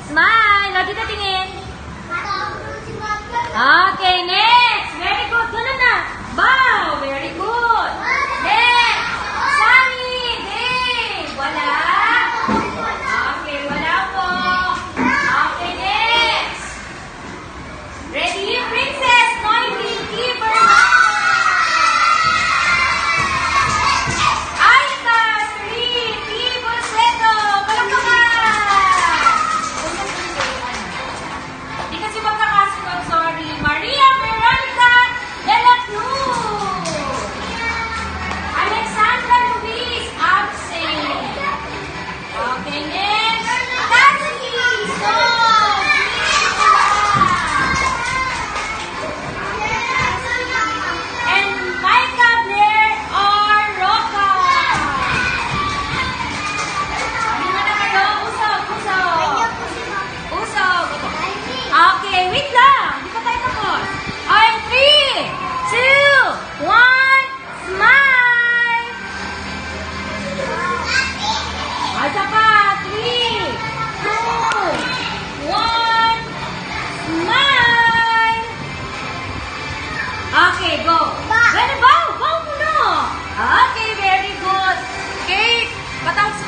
Smile. O, dito tingin. Okay, next. Very good. Ganun na. Bow. Very good. Next. Sunny. Dave. Wala. Okay, wala po. Okay, next. Ready? Princess. Noisy. Keeper. Aisa. Three. Tibo. Seto. Palakpakan. Di kasi magkakasunod. Sorry. Maria Veronica de la Cruz. Alexandra Luis. Absent. Okay, next. Natalie. So. And Micah Blair or Roca. Hindi mo na kayo. Usog, usog. Usog. Okay, wait lang. Hindi pa tayo tapos. Okay, 3, 2, 1, smile. Ay, isa pa. 3, 2, 1, smile. Okay, go. Ready, bow. Bow muna. Okay, very good. Kate, patawag si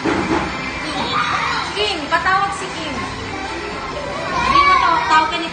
Kim. Patawag si Kim. Hindi mo tawag ka ni